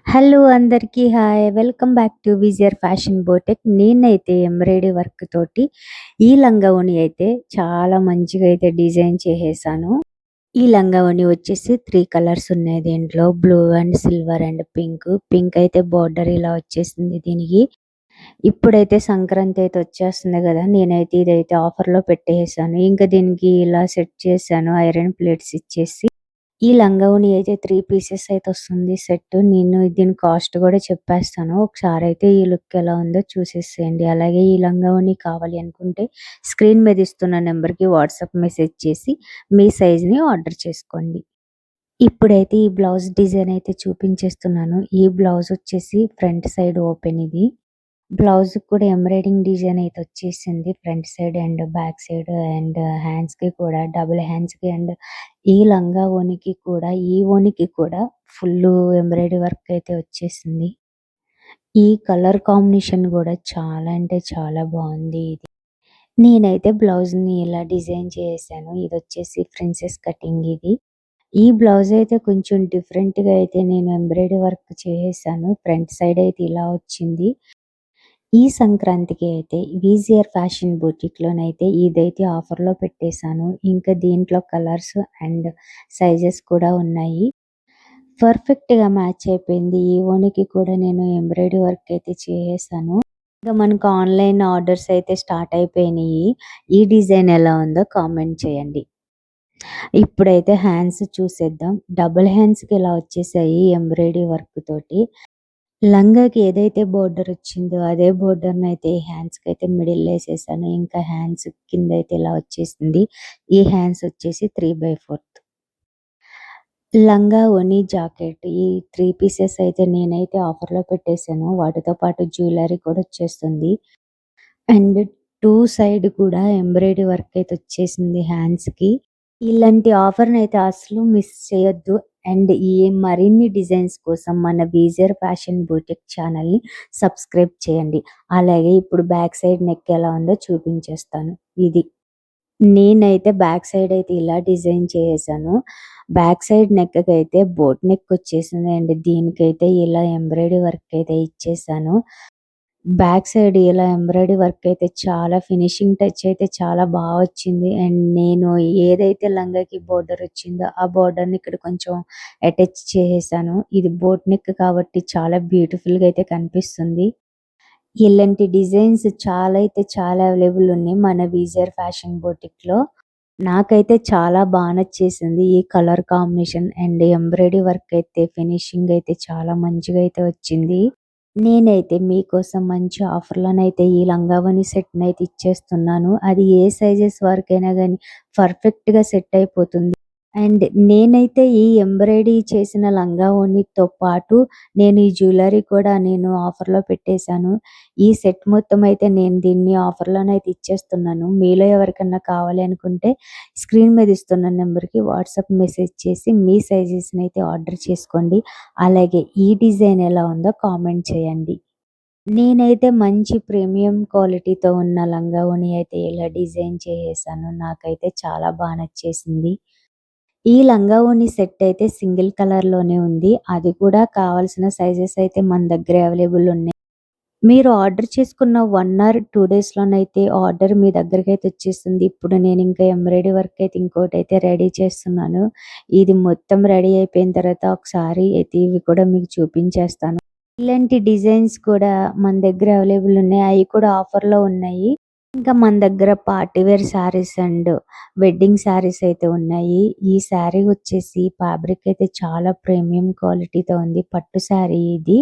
Hello అందరికీ hi. Welcome back to vizier fashion బోటెక్. నేనైతే embroidery work తోటి ఈ లంగావోణి అయితే చాలా మంచిగా అయితే డిజైన్ చేసేసాను. ఈ లంగావోణి వచ్చేసి 3 కలర్స్ ఉన్నాయి దీంట్లో. Blue and silver and pink. Pink అయితే బోర్డర్ ఇలా వచ్చేసింది దీనికి. ఇప్పుడైతే సంక్రాంతి అయితే వచ్చేస్తుంది గదా! నేనైతే ఇదైతే ఆఫర్‌లో పెట్టేసాను. ఇంకా దీనికి ఇలా సెట్ చేశాను ఐరన్ ప్లేట్స్ ఇచ్చేసి. ఈ లంగావోణి అయితే 3 పీసెస్ అయితే వస్తుంది సెట్. నేను దీని కాస్ట్ కూడా చెప్పేస్తాను. ఒకసారైతే ఈ లుక్ ఎలా ఉందో చూసేసేయండి. అలాగే ఈ లంగావోణి కావాలి అనుకుంటే స్క్రీన్ మీద ఇస్తున్న నంబర్‌కి వాట్సాప్ మెసేజ్ చేసి మీ సైజ్‌ని ఆర్డర్ చేసుకోండి. ఇప్పుడైతే ఈ బ్లౌజ్ డిజైన్ అయితే చూపించేస్తున్నాను. ఈ బ్లౌజ్ వచ్చేసి ఫ్రంట్ సైడ్ ఓపెన్ ఇది. బ్లౌజ్‌కి కూడా ఎంబ్రాయిడింగ్ డిజైన్ అయితే వచ్చేసింది. Front side and back side and హ్యాండ్స్‌కి కూడా డబుల్ హ్యాండ్స్‌కి అండ్ ఈ లంగా ఓణికి కూడా ఈ ఓణికి కూడా ఫుల్లు ఎంబ్రాయిడరీ వర్క్ అయితే వచ్చేసింది. ఈ కలర్ కాంబినేషన్ కూడా చాలా అంటే చాలా బావుంది ఇది. నేనైతే బ్లౌజ్‌ని ఇలా డిజైన్ చేశాను. ఇదొచ్చేసి ప్రిన్సెస్ కటింగ్ ఇది. ఈ బ్లౌజ్ అయితే కొంచెం డిఫరెంట్‌గా అయితే నేను ఎంబ్రాయిడరీ వర్క్ చేసేసాను. ఫ్రంట్ సైడ్ అయితే ఇలా వచ్చింది. ఈ సంక్రాంతికి అయితే వీజియర్ ఫ్యాషన్ బొటిక్‌లోనైతే ఇదైతే ఆఫర్‌లో పెట్టేసాను. ఇంకా దీంట్లో కలర్స్ అండ్ సైజెస్ కూడా ఉన్నాయి. పర్ఫెక్ట్‌గా మ్యాచ్ అయిపోయింది. ఈ ఓణికి కూడా నేను ఎంబ్రాయిడరీ వర్క్ అయితే చేసేసాను. ఇంకా మనకు ఆన్‌లైన్ ఆర్డర్స్ అయితే స్టార్ట్ అయిపోయినాయి. ఈ డిజైన్ ఎలా ఉందో కామెంట్ చేయండి. ఇప్పుడైతే హ్యాండ్స్ చూసేద్దాం. డబుల్ హ్యాండ్స్‌కి ఇలా వచ్చేసాయి ఎంబ్రాయిడరీ వర్క్ తోటి. లంగాకి ఏదైతే బోర్డర్ వచ్చిందో అదే బోర్డర్‌నయితే హ్యాండ్స్‌కైతే మిడిల్‌లో ఏసేసాను. ఇంకా హ్యాండ్స్ కిందయితే ఇలా వచ్చేసింది. ఈ హ్యాండ్స్ వచ్చేసి 3/4 లంగా, ఓణి, జాకెట్ ఈ 3 పీసెస్ అయితే నేనైతే ఆఫర్‌లో పెట్టేసాను. వాటితో పాటు జ్యువెలరీ కూడా వచ్చేస్తుంది. అండ్ 2 సైడ్ కూడా ఎంబ్రాయిడరీ వర్క్ అయితే వచ్చేసింది హ్యాండ్స్‌కి. ఇలాంటి ఆఫర్‌నైతే అస్సలు మిస్ చేయొద్దు. అండ్ ఈ మరిన్ని డిజైన్స్ కోసం మన వీజర్ ఫ్యాషన్ బొటిక్ ఛానల్‌ని సబ్స్క్రైబ్ చేయండి. అలాగే ఇప్పుడు బ్యాక్ సైడ్ నెక్ ఎలా ఉందో చూపించేస్తాను. ఇది. నేనైతే బ్యాక్ సైడ్ అయితే ఇలా డిజైన్ చేసేసాను. బ్యాక్ సైడ్ నెక్‌కైతే బోట్ నెక్ వచ్చేసింది అండి. దీనికైతే ఇలా ఎంబ్రాయిడరీ వర్క్ అయితే ఇచ్చేసాను. బ్యాక్ సైడ్ ఇలా ఎంబ్రాయిడరీ వర్క్ అయితే చాలా ఫినిషింగ్ టచ్ అయితే చాలా వచ్చింది. అండ్ నేను ఏదైతే లంగాకి బోర్డర్ వచ్చిందో ఆ బోర్డర్‌ని ఇక్కడ కొంచెం అటాచ్ చేసేసాను. ఇది బోట్ నెక్ కాబట్టి చాలా బ్యూటిఫుల్‌గా అయితే కనిపిస్తుంది. ఇలాంటి డిజైన్స్ చాలా అయితే చాలా అవైలబుల్ ఉన్నాయి మన వీజర్ ఫ్యాషన్ బొటిక్‌లో. నాకైతే చాలా నచ్చేసింది. ఈ colour combination and embroidery work అయితే ఫినిషింగ్ అయితే చాలా మంచిగా అయితే వచ్చింది. నేనైతే మీకోసం మంచి ఆఫర్‌లోనైతే ఈ లంగావోణి సెట్‌నైతే ఇచ్చేస్తున్నాను. అది ఏ సైజెస్ వరకైనా గానీ పర్ఫెక్ట్‌గా సెట్ అయిపోతుంది. అండ్ నేనైతే ఈ ఎంబ్రాయిడరీ చేసిన లంగావోణితో పాటు నేను ఈ జ్యువెలరీ కూడా నేను ఆఫర్‌లో పెట్టేసాను. ఈ సెట్ మొత్తం అయితే నేను దీన్ని ఆఫర్‌లోనైతే ఇచ్చేస్తున్నాను. మీలో ఎవరికన్నా కావాలి అనుకుంటే స్క్రీన్ మీద ఇస్తున్న నంబర్‌కి వాట్సాప్ మెసేజ్ చేసి మీ సైజెస్‌నైతే ఆర్డర్ చేసుకోండి. అలాగే ఈ డిజైన్ ఎలా ఉందో కామెంట్ చేయండి. నేనైతే మంచి ప్రీమియం క్వాలిటీతో ఉన్న లంగావోణి అయితే ఇలా డిజైన్ చేసేసాను. నాకైతే చాలా నచ్చేసింది. ఈ లంగావోణి సెట్ అయితే సింగిల్ కలర్‌లోనే ఉంది. అది కూడా కావాల్సిన సైజెస్ అయితే మన దగ్గర అవైలబుల్ ఉన్నాయి. మీరు ఆర్డర్ చేసుకున్న 1 ఆర్ 2 డేస్‌లోనైతే ఆర్డర్ మీ దగ్గరకైతే వచ్చేస్తుంది. ఇప్పుడు నేను ఇంకా ఎంబ్రాయిడరీ వర్క్ అయితే ఇంకోటైతే రెడీ చేస్తున్నాను. ఇది మొత్తం రెడీ అయిపోయిన తర్వాత ఒకసారి అయితే ఇవి కూడా మీకు చూపించేస్తాను. ఇలాంటి డిజైన్స్ కూడా మన దగ్గర అవైలబుల్ ఉన్నాయి. అయి కూడా ఆఫర్‌లో ఉన్నాయి. ఇంకా మన దగ్గర party wear saris and wedding saris అయితే ఉన్నాయి. ఈ శారీ వచ్చేసి ఫ్యాబ్రిక్ అయితే చాలా ప్రీమియం క్వాలిటీతో ఉంది. పట్టు శారీ ఇది.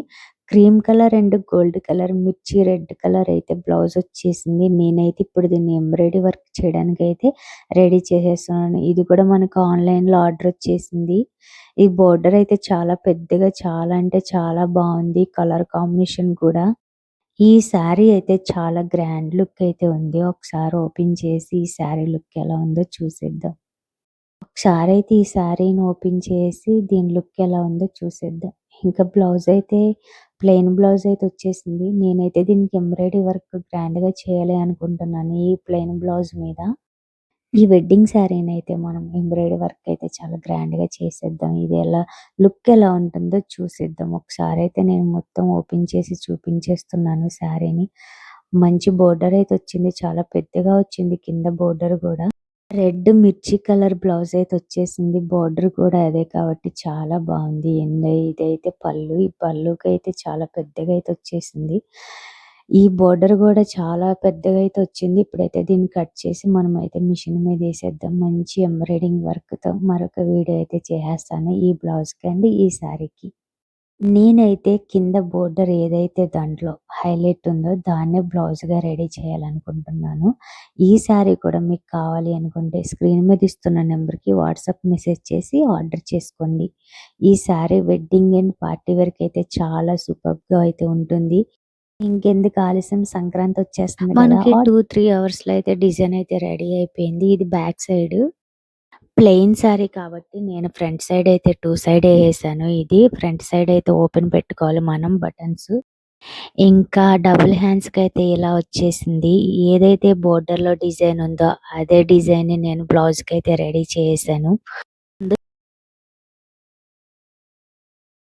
Cream colour and gold colour మిర్చి రెడ్ కలర్ అయితే బ్లౌజ్ వచ్చేసింది. నేనైతే ఇప్పుడు దీన్ని ఎంబ్రాయిడరీ వర్క్ చేయడానికైతే రెడీ చేసేస్తున్నాను. ఇది కూడా మనకు ఆన్‌లైన్‌లో ఆర్డర్ వచ్చేసింది. ఈ బోర్డర్ అయితే చాలా పెద్దగా చాలా అంటే చాలా బావుంది. కలర్ కాంబినేషన్ కూడా. ఈ శారీ అయితే చాలా గ్రాండ్ లుక్ అయితే ఉంది. ఒకసారి ఓపెన్ చేసి ఈ శారీ లుక్ ఎలా ఉందో చూసేద్దాం. ఒకసారి అయితే ఈ శారీని ఓపెన్ చేసి దీని లుక్ ఎలా ఉందో చూసేద్దాం. ఇంకా బ్లౌజ్ అయితే ప్లెయిన్ బ్లౌజ్ అయితే వచ్చేసింది. నేనైతే దీనికి ఎంబ్రాయిడరీ వర్క్ గ్రాండ్‌గా చేయాలి అనుకుంటున్నాను ఈ ప్లెయిన్ బ్లౌజ్ మీద. ఈ వెడ్డింగ్ శారీనైతే మనం ఎంబ్రాయిడరీ వర్క్ అయితే చాలా గ్రాండ్‌గా చేసేద్దాం. ఇది లుక్ ఎలా ఉంటుందో చూసేద్దాం. ఒకసారైతే నేను మొత్తం ఓపెన్ చేసి చూపించేస్తున్నాను శారీని. మంచి బోర్డర్ అయితే వచ్చింది. చాలా పెద్దగా వచ్చింది కింద బోర్డర్ గూడా. రెడ్ మిర్చి కలర్ బ్లౌజ్ అయితే వచ్చేసింది. బోర్డర్ కూడా అదే కాబట్టి చాలా బావుంది. ఇదైతే పళ్ళు. ఈ పళ్ళుకైతే చాలా పెద్దగా అయితే వచ్చేసింది. ఈ బోర్డర్ గూడా చాలా పెద్దగా అయితే వచ్చింది. ఇప్పుడైతే దీన్ని కట్ చేసి మనమైతే మిషన్ మీద ఏసేద్దాం. మంచి ఎంబ్రాయిడింగ్ వర్క్‌తో మరొక వీడియో అయితే చేసేస్తాను. ఈ బ్లౌజ్‌కి అండ్ ఈ శారీకి. నేనైతే కింద బోర్డర్ ఏదైతే దాంట్లో హైలైట్ ఉందో దాన్నే బ్లౌజ్‌గా రెడీ చేయాలనుకుంటున్నాను. ఈ శారీ కూడా మీకు కావాలి అనుకుంటే స్క్రీన్ మీద ఇస్తున్న నంబర్‌కి వాట్సాప్ మెసేజ్ చేసి ఆర్డర్ చేసుకోండి. ఈ శారీ వెడ్డింగ్ అండ్ పార్టీ వేర్‌కి అయితే చాలా సూపర్బ్‌గా అయితే ఉంటుంది. ఇంకెందుకు ఆలస్యం, సంక్రాంతి వచ్చేస్తుంది కదా! మనకి 2, 3 అవర్స్‌లో అయితే డిజైన్ అయితే రెడీ అయిపోయింది. ఇది బ్యాక్ సైడ్. ప్లెయిన్ సారీ కాబట్టి నేను ఫ్రంట్ సైడ్ అయితే 2 సైడ్ ఏసాను. ఇది ఫ్రంట్ సైడ్ అయితే ఓపెన్ పెట్టుకోవాలి మనం బటన్స్. ఇంకా డబుల్ హ్యాండ్స్‌కైతే ఇలా వచ్చేసింది. ఏదైతే బోర్డర్‌లో డిజైన్ ఉందో అదే డిజైన్‌ని నేను బ్లౌజ్‌కైతే రెడీ చేశాను.